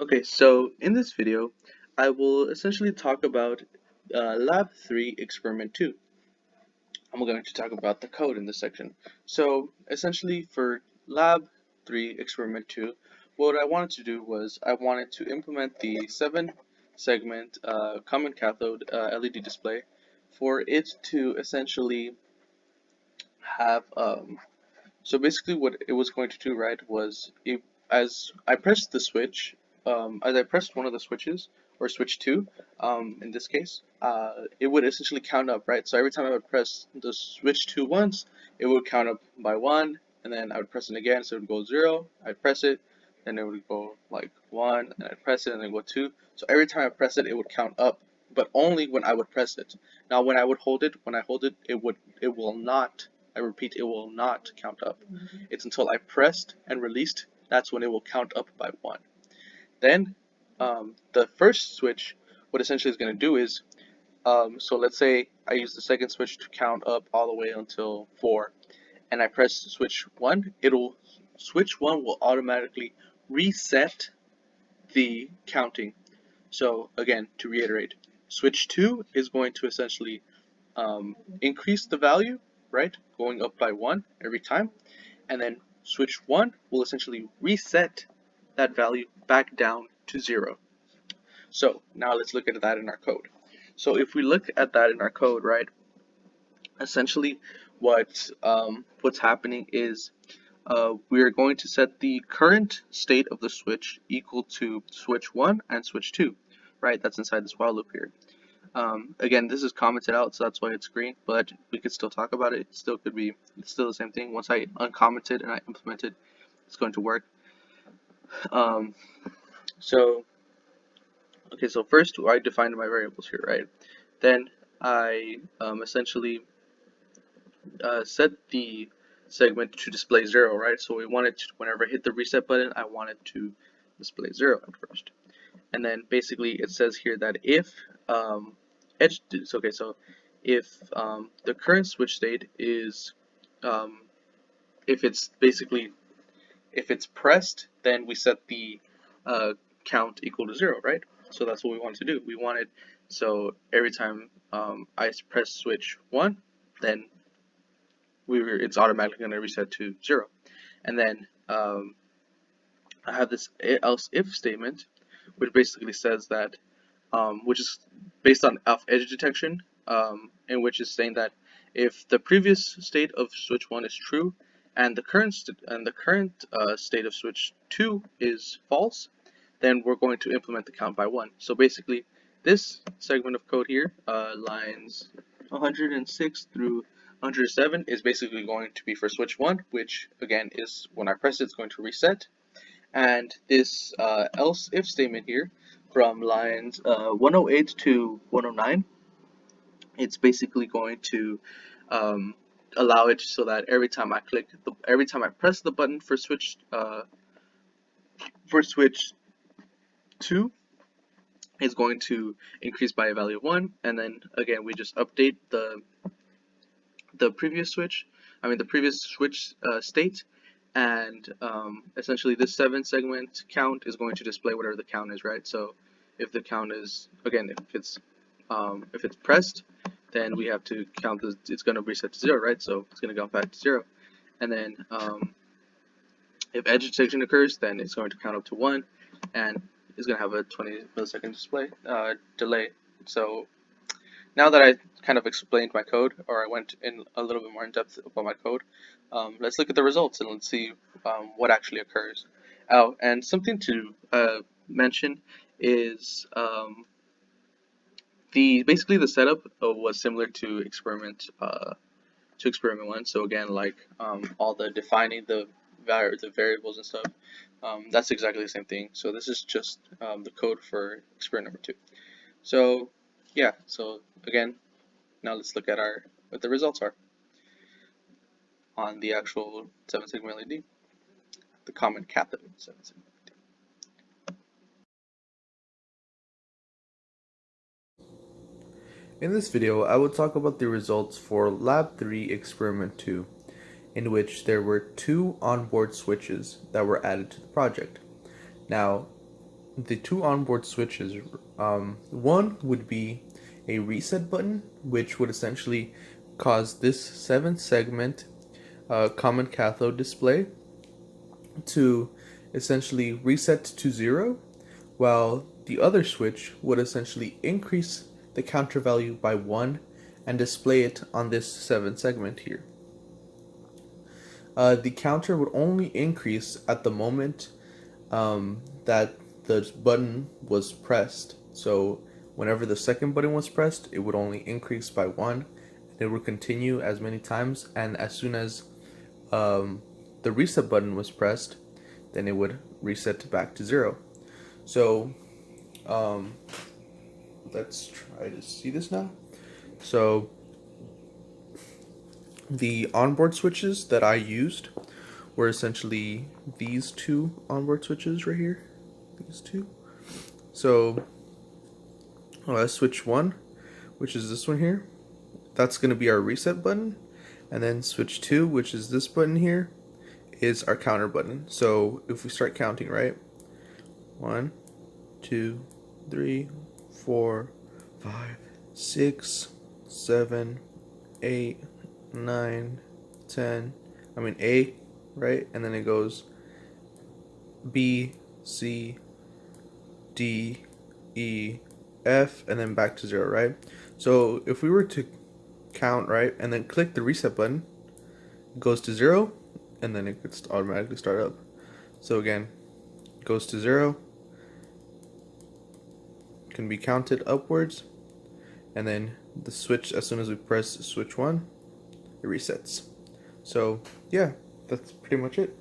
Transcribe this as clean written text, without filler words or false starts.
Okay, so in this video, I will essentially talk about Lab 3 Experiment 2. I'm going to talk about the code in this section. So essentially for Lab 3 Experiment 2, what I wanted to do was I wanted to implement the 7 segment common cathode LED display for it to essentially have so basically what it was going to do, right, was as I pressed the switch, as I pressed one of the switches, or switch 2, in this case, it would essentially count up, right? So every time I would press the switch 2 once, it would count up by 1, and then I would press it again, so it would go 0, I'd press it, then it would go like 1, and I'd press it, and then go 2. So every time I press it, it would count up, but only when I would press it. Now when I would hold it, it will not, I repeat, it will not count up. It's until I pressed and released, that's when it will count up by 1. Then the first switch, what essentially is going to do is, so let's say I use the second switch to count up all the way until 4, and I press switch 1, switch 1 will automatically reset the counting. So again, to reiterate, switch 2 is going to essentially increase the value, right, going up by 1 every time, and then switch 1 will essentially reset that value back down to 0. So now let's look at that in our code. So if we look at that in our code, right, essentially what's happening is we are going to set the current state of the switch equal to switch 1 and switch 2, right? That's inside this while loop here. Again, this is commented out, so that's why it's green, but we could still talk about it. It's still the same thing. Once I uncommented and I implement it, it's going to work. Um, so, okay, so first I defined my variables here, right? Then I essentially set the segment to display 0, right? So we wanted to, whenever I hit the reset button, I wanted to display 0 at first. And then basically it says here that if if the current switch state is if it's pressed, then we set the count equal to 0, right? So that's what we wanted to do. So every time I press switch 1, then it's automatically going to reset to 0. And then I have this else if statement, which basically says that, which is based on edge detection, in which is saying that if the previous state of switch 1 is true and the current state of switch 2 is false, then we're going to implement the count by 1. So basically, this segment of code here, lines 106 through 107, is basically going to be for switch 1, which again is when I press it, it's going to reset. And this else if statement here from lines 108 to 109, it's basically going to allow it so that every time I press the button for switch 2, it's going to increase by a value of 1, and then again we just update the previous switch state, and essentially this 7 segment count is going to display whatever the count is, right? So if the count is, again, if it's pressed, then we have to count this, it's going to reset to 0, right? So it's going to go back to 0. And then if edge detection occurs, then it's going to count up to 1, and it's going to have a 20 millisecond delay. So now that I kind of explained my code, or I went in a little bit more in depth about my code, let's look at the results and let's see what actually occurs. Oh, and something to mention is basically the setup was similar to experiment 1. So again, like all the defining the variables and stuff, that's exactly the same thing. So this is just the code for experiment number 2. So yeah, so again, now let's look at what the results are on the actual 7 segment LED, the common cathode 7 segment LED. In this video, I will talk about the results for Lab 3 Experiment 2, in which there were 2 onboard switches that were added to the project. Now, the two onboard switches, one would be a reset button, which would essentially cause this 7-segment common cathode display to essentially reset to 0, while the other switch would essentially increase the counter value by 1 and display it on this 7-segment here. The counter would only increase at the moment that the button was pressed. So whenever the second button was pressed, it would only increase by 1, and it would continue as many times, and as soon as the reset button was pressed, then it would reset back to 0. So let's try to see this now. So the onboard switches that I used were essentially these two onboard switches right here. These two. So switch 1, which is this one here, that's going to be our reset button. And then switch 2, which is this button here, is our counter button. So if we start counting, right? 1, 2, 3, 4, 5, 6, 7, 8, 9, 10. I mean A, right? And then it goes B, C, D, E, F, and then back to 0, right? So if we were to count, right, and then click the reset button, it goes to 0, and then it could automatically start up. So again, it goes to 0, can be counted upwards, and then the switch, as soon as we press switch 1, it resets. So yeah, that's pretty much it.